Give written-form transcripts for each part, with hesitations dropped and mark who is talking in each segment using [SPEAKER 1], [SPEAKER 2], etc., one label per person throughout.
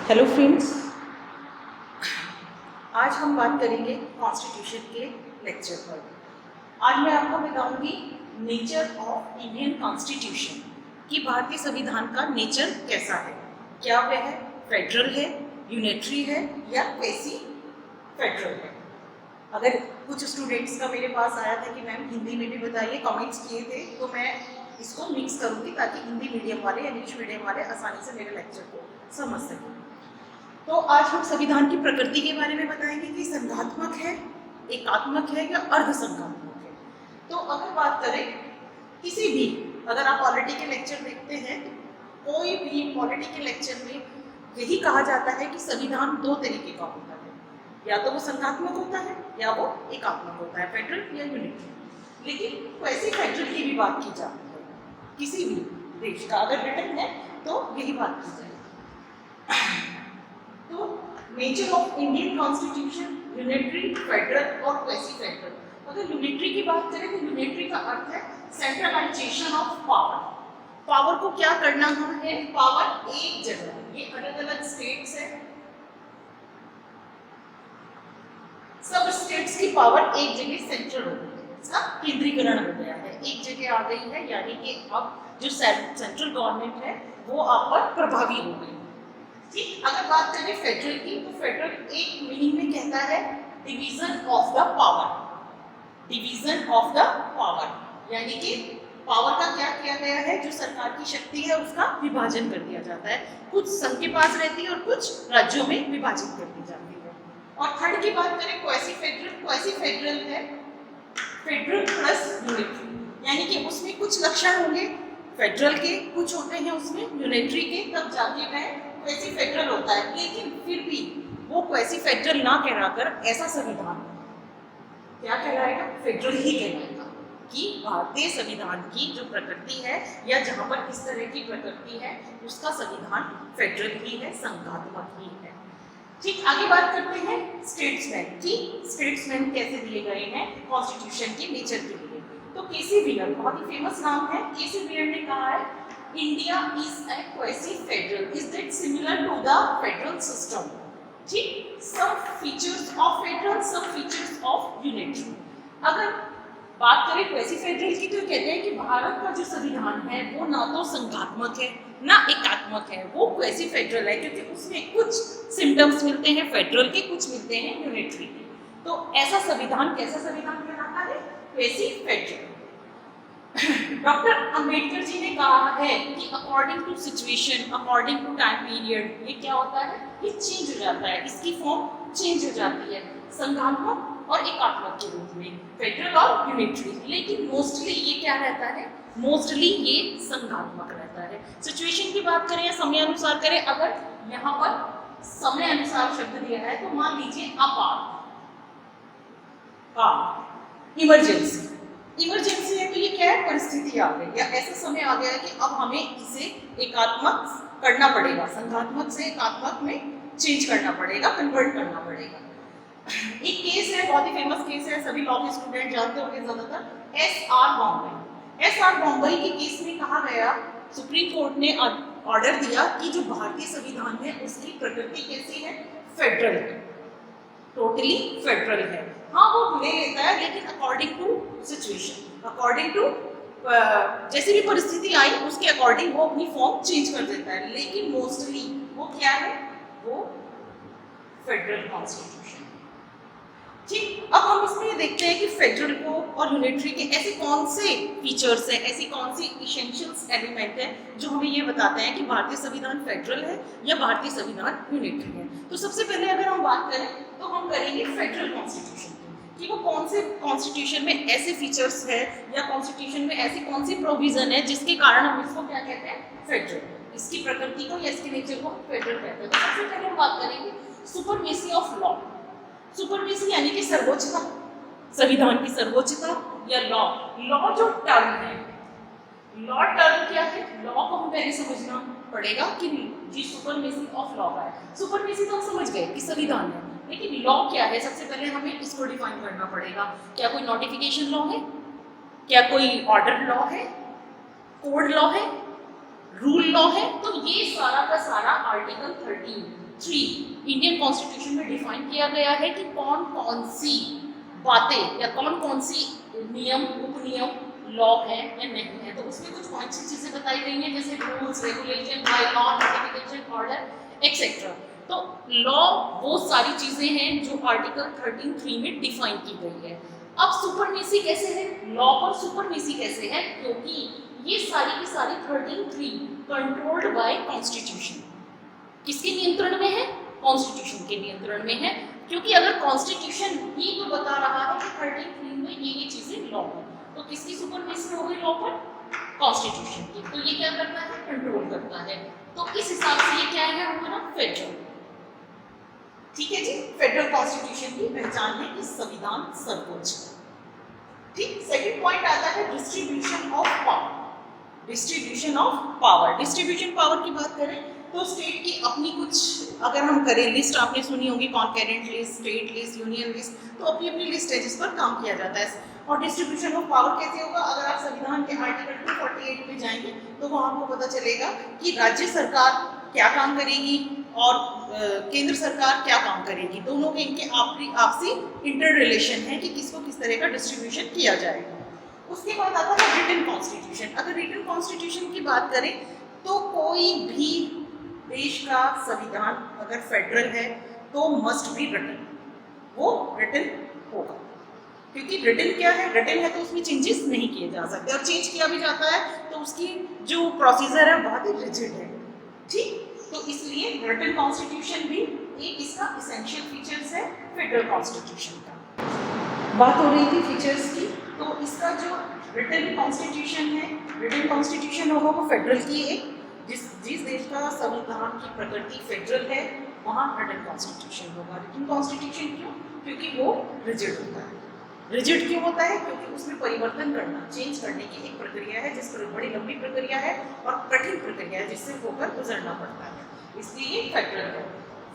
[SPEAKER 1] Hello friends, आज हम बात करेंगे कॉन्स्टिट्यूशन के लेक्चर पर। आज मैं आपको बताऊंगी नेचर ऑफ इंडियन कॉन्स्टिट्यूशन कि भारतीय संविधान का नेचर कैसा है। क्या वह है फेडरल है, यूनिटरी है या क्वेसी फेडरल है। अगर कुछ स्टूडेंट्स का मेरे पास आया था कि मैम हिंदी में भी बताइए, कमेंट्स किए थे, तो मैं इसको मिक्स करूंगी ताकि हिंदी मीडियम वाले या इंग्लिश मीडियम वाले आसानी से मेरे लेक्चर को समझ सकें। तो आज हम संविधान की प्रकृति के बारे में बताएंगे कि संघात्मक है, एकात्मक है या अर्धसंघात्मक है। तो अगर बात करें किसी भी, अगर आप पॉलिटी के लेक्चर देखते हैं तो कोई भी पॉलिटी के लेक्चर में यही कहा जाता है कि संविधान दो तरीके का होता है, या तो वो संघात्मक होता है या वो एकात्मक होता है, फेडरल या यूनिटरी। लेकिन वैसे फेडरल की भी बात की जाती है, किसी भी देश का अगर रिटर्न है तो यही बात की जाए। तो nature of Indian constitution unitary, federal और क्वेसी फेडरल। अगर यूनिटरी की बात करें तो यूनिटरी का अर्थ है सेंट्रलाइजेशन ऑफ पावर। पावर को क्या करना है, पावर एक जगह, ये अलग अलग स्टेट्स है, सब स्टेट्स की पावर एक जगह सेंट्रल हो गई है, इसका केंद्रीकरण हो गया है, एक जगह आ गई है। यानी कि अब जो सेंट्रल गवर्नमेंट है वो आप पर प्रभावी हो गई। ठीक, अगर बात करें फेडरल की तो फेडरल एक मीनिंग में कहता है division of the power. Division of the power यानी कि पावर का क्या किया गया है, जो सरकार की शक्ति है उसका विभाजन कर दिया जाता है, कुछ संघ के पास रहती है और कुछ राज्यों में विभाजित कर दी जाती है। और थर्ड की बात करें क्वेसी फेडरल। क्वेसी फेडरल है फेडरल प्लस यूनिटरी, यानी कि उसमें कुछ लक्षण होंगे फेडरल के, कुछ होते हैं उसमें यूनिटरी के, तब जाके वह क्वेसी फेडरल होता है। लेकिन फिर भी वो क्वेसी फेडरल ना कहलाकर ऐसा संविधान क्या कहलाएगा, फेडरल ही कहलाएगा। कि भारतीय संविधान की जो प्रकृति है या जहां पर इस तरह की प्रकृति है उसका संविधान फेडरल ही है, संघात्मक ही है। ठीक, आगे बात करते हैं स्टेट्समैन की। स्टेट्समैन कैसे दिए गए हैं कॉन्स्टिट्यूशन के नेचर के लिए। तो केसी वियर बहुत ही फेमस नाम है। केसी वियर ने कहा है India is a quasi-federal. Is that similar to the federal system? ठीक, some features of federal, some features of unitary. अगर बात करें quasi-federal की तो कहते हैं कि भारत का जो संविधान है वो ना तो संघात्मक है ना एकात्मक है, वो quasi-federal है क्योंकि उसमें कुछ सिम्टम्स मिलते हैं फेडरल के, कुछ मिलते हैं यूनिटरी के। तो ऐसा संविधान कैसा संविधान कहलाता है, quasi-federal। डॉक्टर अंबेडकर जी ने कहा है कि according to situation, according to time period, ये क्या होता है, ये चेंज हो जाता है, इसकी फॉर्म चेंज हो जाती है संघात्मक और एकात्मक के रूप में, फेडरल और यूनिटरी। लेकिन मोस्टली ये क्या रहता है, मोस्टली ये संघात्मक रहता है। सिचुएशन की बात करें या समय अनुसार करें, अगर यहाँ पर समय अनुसार शब्द दिया है तो मान लीजिए आपात, इमरजेंसी। इमरजेंसी है तो ये क्या है, परिस्थिति आ गई या ऐसा समय आ गया है कि अब हमें इसे एकात्मक करना पड़ेगा, संघात्मक से एकात्मक में चेंज करना पड़ेगा, कन्वर्ट करना पड़ेगा। एक केस है, बहुत ही फेमस केस है, सभी लॉ के स्टूडेंट जानते होंगे ज्यादातर, SR बॉम्बे। SR बॉम्बे के केस में कहा गया, सुप्रीम कोर्ट ने ऑर्डर दिया कि जो भारतीय संविधान है उसकी प्रकृति कैसी है, फेडरल है, टोटली फेडरल है। हाँ वो ले लेता है लेकिन according to situation, according to जैसी भी परिस्थिति आई उसके अकॉर्डिंग वो अपनी फॉर्म चेंज कर देता है। लेकिन मोस्टली वो क्या है, वो फेडरल कॉन्स्टिट्यूशन। ठीक, अब हम इसमें देखते हैं कि फेडरल को और यूनिटरी के ऐसे कौन से फीचर्स हैं, ऐसी कौन सी इसेंशियल्स एलिमेंट है जो हमें ये बताते हैं कि भारतीय संविधान फेडरल है या भारतीय संविधान यूनिटरी है। तो सबसे पहले अगर हम बात करें तो हम करेंगे फेडरल कॉन्स्टिट्यूशन कि वो कौन से कॉन्स्टिट्यूशन में ऐसे फीचर्स है या कॉन्स्टिट्यूशन में ऐसी कौन सी प्रोविजन है जिसके कारण हम इसको क्या कहते हैं, फेडरल, इसकी प्रकृति को या इसके नेचर को फेडरल कहते हैं। तो सबसे पहले हम बात करेंगे सुपरमेसी ऑफ लॉ। सुपरमेसी यानी कि सर्वोच्चता, संविधान की सर्वोच्चता या लॉ। लॉ जो टर्म है, लॉ टर्म क्या है, लॉ को हम पहले समझना पड़ेगा कि जी सुपरमेसी ऑफ लॉ का है। सुपरमेसी तो हम समझ गए कि संविधान है, लेकिन लॉ क्या है, सबसे पहले हमें इसको डिफाइन करना पड़ेगा। क्या कोई नोटिफिकेशन लॉ है, क्या कोई ऑर्डर लॉ है, कोड लॉ है, रूल लॉ है। तो ये सारा का सारा आर्टिकल 13 3 इंडियन कॉन्स्टिट्यूशन में डिफाइन किया गया है कि कौन कौन सी बातें या कौन कौन सी नियम उपनियम लॉ है या नहीं है। तो उसमें कुछ कौन सी चीजें बताई गई हैं, जैसे rules, regulation, by law, notification, order etcetera. तो लॉ वो सारी चीजें हैं जो आर्टिकल 13(3) में डिफाइन की गई है। अब सुपरमेसी कैसे है, लॉ पर सुपरमेसी कैसे है, क्योंकि ये सारी की सारी 13(3) कंट्रोल्ड बाय कॉन्स्टिट्यूशन। किसके नियंत्रण में है, कॉन्स्टिट्यूशन के नियंत्रण में है। क्योंकि अगर कॉन्स्टिट्यूशन ही तो बता रहा है कि 13(3) में ये चीजें लॉ है, तो किसकी सुपरमेसी हो गई लॉ पर, कॉन्स्टिट्यूशन की। तो ये क्या करता है, कंट्रोल करता है। तो इस हिसाब से ये क्या है हमारा फेडरल। ठीक है जी, फेडरल कॉन्स्टिट्यूशन की पहचान है कि संविधान सर्वोच्च है। ठीक, सेकंड पॉइंट आता है distribution of power. Distribution of power, distribution power की बात करें तो स्टेट की अपनी कुछ, अगर हम करें लिस्ट, आपने सुनी होगी concurrent list, state list, union list, तो अपनी अपनी लिस्ट है जिस पर काम किया जाता है। और डिस्ट्रीब्यूशन ऑफ पावर कैसे होगा, अगर आप संविधान के आर्टिकल 248 में जाएंगे तो वहाँ आपको पता चलेगा कि राज्य सरकार क्या काम करेगी और केंद्र सरकार क्या काम करेगी। दोनों के इनके आपसी इंटर रिलेशन है कि किसको किस तरह का डिस्ट्रीब्यूशन किया जाएगा। उसके बाद आता है रिटन कॉन्स्टिट्यूशन। अगर रिटन कॉन्स्टिट्यूशन की बात करें तो कोई भी देश का संविधान अगर फेडरल है तो मस्ट बी रिटन, वो रिटन होगा। क्योंकि रिटन क्या है, रिटन है तो उसमें चेंजेस नहीं किए जा सकते, और चेंज किया भी जाता है तो उसकी जो प्रोसीजर है बहुत ही रिजिड है। ठीक, तो इसलिए रिटन कॉन्स्टिट्यूशन भी एक इसका इसेंशियल फीचर्स है फेडरल कॉन्स्टिट्यूशन का। बात हो रही थी फीचर्स की, तो इसका जो रिटन कॉन्स्टिट्यूशन है, रिटन कॉन्स्टिट्यूशन होगा वो फेडरल की एक, जिस देश का संविधान की प्रकृति फेडरल है वहाँ रिटन कॉन्स्टिट्यूशन होगा। रिटन कॉन्स्टिट्यूशन क्यों, क्योंकि वो रिजिड होता है। रिजिड क्यों होता है, क्योंकि उसमें परिवर्तन करना, चेंज करने की एक प्रक्रिया है, जिस पर बड़ी लंबी प्रक्रिया है और कठिन प्रक्रिया है, जिससे होकर गुजरना पड़ता है, इसलिए ये फेडरल है।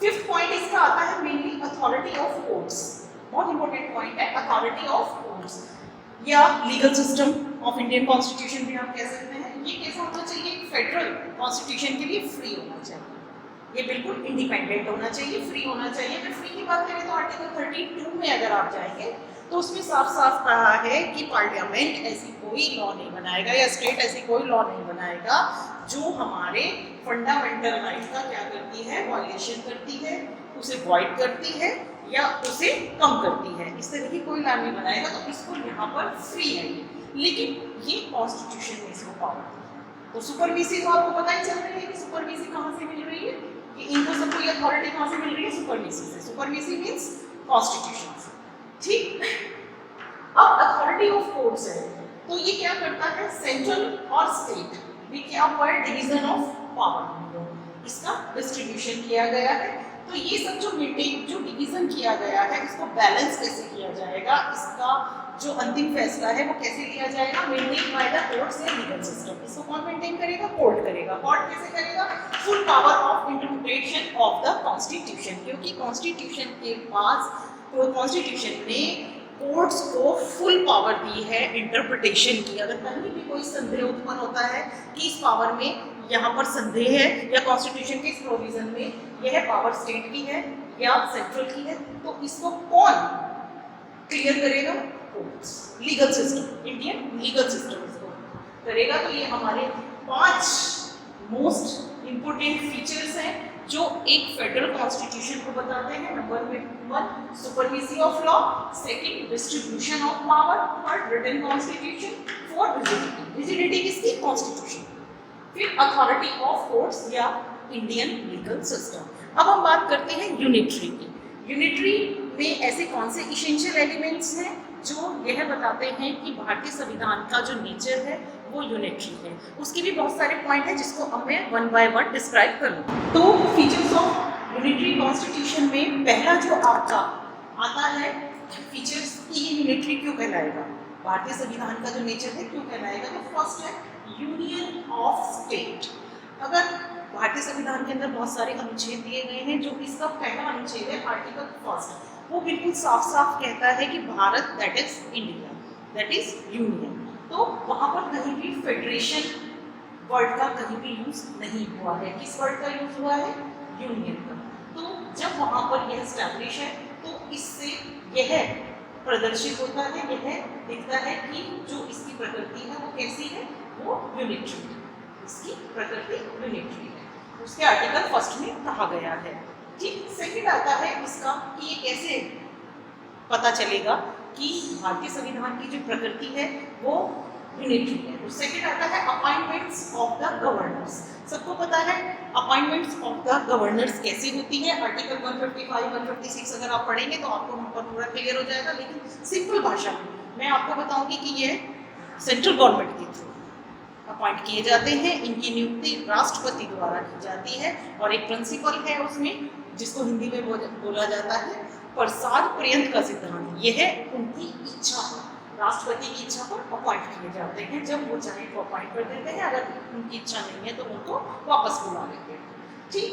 [SPEAKER 1] फिफ्थ पॉइंट इसका आता है मेनली अथॉरिटी ऑफ कोर्ट्स। बहुत इंपॉर्टेंट पॉइंट है अथॉरिटी ऑफ कोर्ट्स, या legal system of Indian constitution भी आप कह सकते हैं। ये कैसा होना चाहिए, फेडरल कॉन्स्टिट्यूशन के लिए फ्री होना चाहिए, ये बिल्कुल इंडिपेंडेंट होना चाहिए, फ्री होना चाहिए। अगर फ्री की बात करें तो आर्टिकल 32 में अगर आप जाएंगे तो उसमें साफ साफ कहा है कि पार्लियामेंट ऐसी कोई लॉ नहीं बनाएगा या स्टेट ऐसी कोई लॉ नहीं बनाएगा जो हमारे फंडामेंटल राइट का क्या करती है, वायलेशन करती है, उसे वॉइड करती है या उसे कम करती है। इस तरह की कोई लॉ नहीं बनाएगा, तो इसको यहाँ पर फ्री है ये। लेकिन ये कॉन्स्टिट्यूशन में इसको पावर, तो सुपरवीसी तो आपको पता ही चल रही है कि सुपरवीसी कहाँ से मिल रही है, कि इनको सबको ये अथॉरिटी कहाँ से मिल रही है, सुपरवीसी से। सुपरवीसी मीन्स कॉन्स्टिट्यूशन से। ठीक, अब अथॉरिटी ऑफ कोर्ट्स है, तो ये क्या करता है, सेंट्रल और स्टेट में क्या हुआ है, डिवीजन ऑफ पावर, इसका डिस्ट्रीब्यूशन किया गया है। तो ये सब जो डिवीजन किया गया है, इसको बैलेंस कैसे किया जाएगा, इसका जो अंतिम फैसला है वो कैसे लिया जाएगा, maintain by the courts and legal system. इसको कौन मेंटेन करेगा, कोर्ट करेगा। कोर्ट कैसे करेगा, full power of interpretation of the constitution, क्योंकि कॉन्स्टिट्यूशन के पास, तो कॉन्स्टिट्यूशन ने कोर्ट्स को फुल पावर दी है इंटरप्रिटेशन की। अगर कहीं भी कोई संदेह उत्पन्न होता है कि इस पावर में यहाँ पर संदेह है या कॉन्स्टिट्यूशन के इस प्रोविजन में यह पावर स्टेट की है या सेंट्रल की है, तो इसको कौन क्लियर करेगा, courts, legal system, Indian legal system इसको करेगा। तो ये हमारे 5 मोस्ट इंपोर्टेंट फीचर्स हैं जो एक फेडरल कॉन्स्टिट्यूशन को बताते हैं। Number 1 supremacy of law, second distribution of power, third written constitution, fourth rigidity. Rigidity किसकी, कॉन्स्टिट्यूशन। फिर अथॉरिटी ऑफ कोर्ट्स या इंडियन लीगल सिस्टम। अब हम बात करते हैं यूनिटरी की। यूनिटरी में ऐसे कौन से इसेंशियल एलिमेंट्स हैं जो यह बताते हैं कि भारतीय संविधान का जो नेचर है वो यूनिटरी है। उसके भी बहुत सारे पॉइंट हैं जिसको अब मैं 1 बाय 1 डिस्क्राइब करूँ। तो फीचर्स ऑफ यूनिटरी कॉन्स्टिट्यूशन में पहला जो आपका आता है फीचर्स की, ये यूनिटरी क्यों कहलाएगा, भारतीय संविधान का जो नेचर है क्यों कहलाएगा, तो फर्स्ट है यूनियन ऑफ स्टेट। अगर भारतीय संविधान के अंदर बहुत सारे अनुच्छेद दिए गए हैं, जो इसका पहला अनुच्छेद है आर्टिकल 1, वो बिल्कुल साफ साफ कहता है कि Bharat that is India, that is union. तो वहाँ पर कहीं भी फेडरेशन वर्ड का कहीं भी यूज नहीं हुआ है। किस वर्ड का यूज हुआ है, यूनियन का। तो जब वहाँ पर यह स्टैब्लिश है तो इससे यह प्रदर्शित होता है, यह दिखता है कि जो इसकी प्रकृति है वो कैसी है, वो यूनिटरी है, इसकी प्रकृति यूनिटरी है। उसके आर्टिकल फर्स्ट में कहा गया है। ठीक, सेकंड आता है इसका कि ये कैसे पता चलेगा कि भारतीय संविधान की जो प्रकृति है वो यूनिटरी है। तो सेकंड आता है अपॉइंटमेंट्स ऑफ द गवर्नर्स। सबको पता है अपॉइंटमेंट्स ऑफ द गवर्नर्स कैसी होती है, आर्टिकल 155, 156 अगर आप पढ़ेंगे तो आपको वहाँ पर पूरा क्लियर हो जाएगा, लेकिन सिंपल भाषा में मैं आपको बताऊंगी कि ये सेंट्रल गवर्नमेंट के थ्रू अपॉइंट किए जाते हैं, इनकी नियुक्ति राष्ट्रपति द्वारा की जाती है और एक प्रिंसिपल है उसमें जिसको हिंदी में बोला जाता है प्रसाद पर्यंत का सिद्धांत। यह है उनकी इच्छा, राष्ट्रपति की इच्छा पर अपॉइंट किए जाते हैं, जब वो चाहे तो अपॉइंट कर देते हैं, अगर उनकी इच्छा नहीं है तो उनको वापस बुला लेते हैं। ठीक,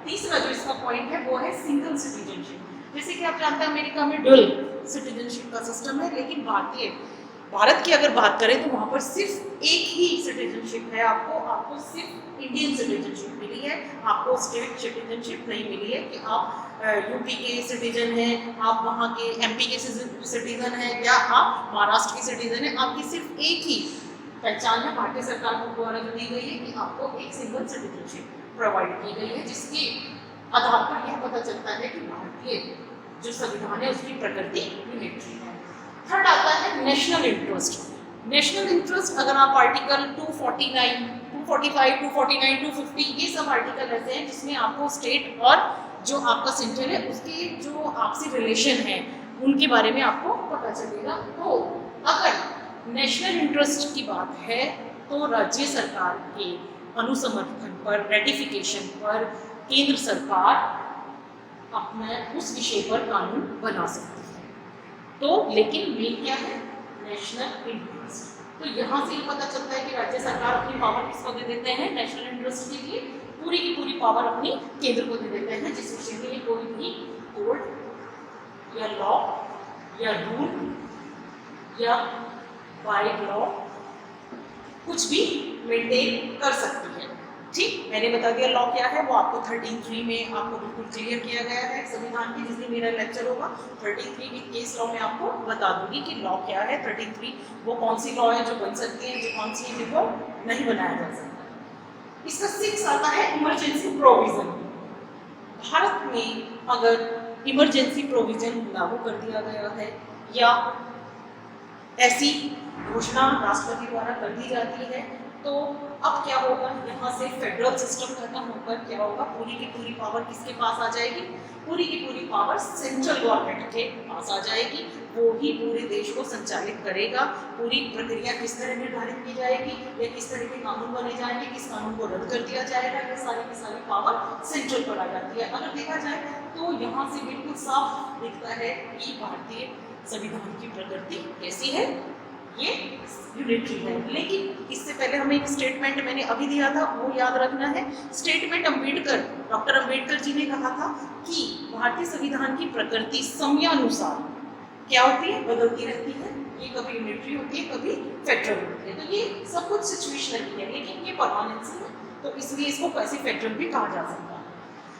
[SPEAKER 1] तीसरा जो इसका पॉइंट है वो है सिंगल सिटीजनशिप। जैसे कि आप जानते हैं अमेरिका में डुअल सिटीजनशिप का सिस्टम है, लेकिन भारत की अगर बात करें तो वहाँ पर सिर्फ एक ही सिटीजनशिप है, आपको सिर्फ इंडियन सिटीजनशिप मिली है, आपको स्टेट सिटीजनशिप नहीं मिली है कि आप यूपी के सिटीजन हैं, आप वहाँ के एमपी के सिटीजन हैं या आप महाराष्ट्र के सिटीजन हैं। आपकी सिर्फ एक ही पहचान है भारतीय सरकार को द्वारा जो दी गई है कि आपको एक सिंगल सिटीजनशिप प्रोवाइड की गई है, जिसके आधार पर यह पता चलता है कि भारतीय जो संविधान है उसकी प्रकृति यूनिटरी है। थर्ड आता है नेशनल इंटरेस्ट। नेशनल इंटरेस्ट अगर आप आर्टिकल 249, 245, 249, 250 ये सब आर्टिकल ऐसे हैं जिसमें आपको स्टेट और जो आपका सेंटर है उसके जो आपसी रिलेशन है उनके बारे में आपको पता चलेगा। तो अगर नेशनल इंटरेस्ट की बात है तो राज्य सरकार के अनुसमर्थन पर, रेटिफिकेशन पर केंद्र सरकार अपने उस विषय पर कानून बना सकती है। तो लेकिन मेन क्या है, नेशनल इंटरेस्ट। तो यहाँ से ये पता चलता है कि राज्य सरकार अपनी पावर किसको दे देते हैं, नेशनल इंटरेस्ट के लिए पूरी की पूरी पावर अपनी केंद्र को दे देते हैं, जिस विषय के लिए कोई भी कोड या लॉ या रूल या बाय लॉ कुछ भी मेंटेन कर सकती है। ठीक, मैंने बता दिया लॉ क्या है, वो आपको 13(3) में आपको बिल्कुल क्लियर किया गया है संविधान की। जिस दिन मेरा लेक्चर होगा 13(3) की केस लॉ में आपको बता दूंगी कि लॉ क्या है। 13(3) वो कौन सी लॉ है जो बन सकती है, जो कौन सी है जिनको नहीं बनाया जा सकता। इसका 6 आता है इमरजेंसी प्रोविजन। भारत में अगर इमरजेंसी प्रोविजन लागू कर दिया गया है या ऐसी घोषणा राष्ट्रपति द्वारा कर दी जाती है तो अब क्या होगा, यहाँ से फेडरल सिस्टम खत्म होकर क्या होगा, पूरी की पूरी पावर किसके पास आ जाएगी, पूरी की पूरी पावर सेंट्रल गवर्नमेंट के पास आ जाएगी। वो ही पूरे देश को संचालित करेगा। पूरी प्रक्रिया किस तरह निर्धारित की जाएगी या किस तरह के कानून बने जाएंगे, किस कानून को रद्द कर दिया जाएगा, ये सारी की सारी पावर सेंट्रल पर आ जाती है। अगर देखा जाए तो यहाँ से बिल्कुल साफ दिखता है कि भारतीय संविधान की प्रकृति कैसी है, ये यूनिटरी है। लेकिन इससे पहले हमें एक स्टेटमेंट मैंने अभी दिया था, वो याद रखना है। स्टेटमेंट डॉक्टर अंबेडकर जी ने कहा था कि भारतीय संविधान की प्रकृति समयानुसार क्या होती है, बदलती रहती है। ये कभी यूनिटरी होती है, कभी फेडरल होती है। तो ये सब कुछ सिचुएशनल है, लेकिन ये परमानेंसी है, तो इसलिए इसको कैसे फेडरल भी कहा जा सकता है।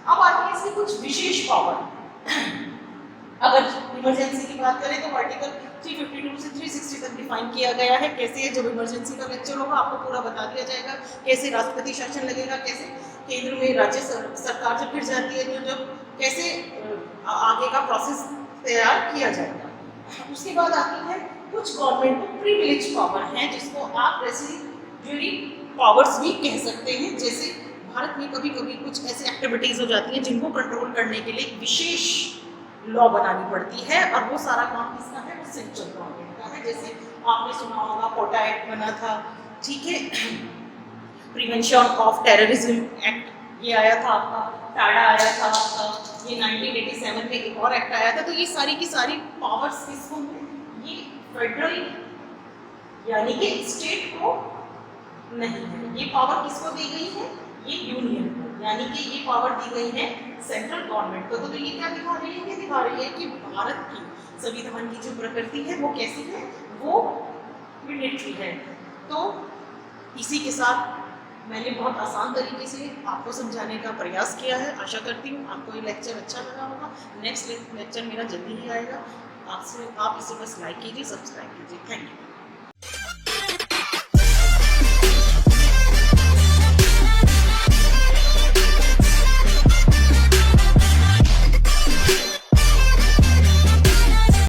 [SPEAKER 1] अब आती है इसकी कुछ विशेष पावर। अगर इमरजेंसी की बात करें तो आर्टिकल 352 से 360 तक डिफाइन किया गया है। कैसे है, जब इमरजेंसी का लेक्चर होगा आपको पूरा बता दिया जाएगा, कैसे राष्ट्रपति शासन लगेगा, कैसे केंद्र में राज्य सरकार जब फिर जाती है तो जब कैसे आगे का प्रोसेस तैयार किया जाएगा। उसके बाद आती है कुछ गवर्नमेंट को प्रिविलेज पावर है, जिसको आप रेसिड्यूरी पावर्स भी कह सकते हैं। जैसे भारत में कभी कभी कुछ ऐसी एक्टिविटीज हो जाती हैं जिनको कंट्रोल करने के लिए विशेष लॉ बनानी पड़ती है, और वो सारा काम किसका है, वो सेंट्रल गवर्नमेंट का है। जैसे आपने सुना होगा पोटा एक्ट बना था, ठीक है, प्रिवेंशन ऑफ टेररिज्म एक्ट ये आया था आपका, टाडा आया था आपका, ये 1987 में एक और एक्ट आया था। तो ये सारी की सारी पावर्स किसको है, ये फेडरल यानी कि स्टेट को नहीं है, ये पावर किसको दी गई है, ये यूनियन को, यानी कि ये पावर दी गई है सेंट्रल गवर्नमेंट को। तो ये क्या दिखा रही है, ये दिखा रही है कि भारत की संविधान की जो प्रकृति है वो कैसी है, वो यूनिटरी है। तो इसी के साथ मैंने बहुत आसान तरीके से आपको समझाने का प्रयास किया है। आशा करती हूँ आपको ये लेक्चर अच्छा लगा होगा। नेक्स्ट लेक्चर मेरा जल्दी ही आएगा। आपसे आप इसे बस लाइक कीजिए, सब्सक्राइब कीजिए। Thank you.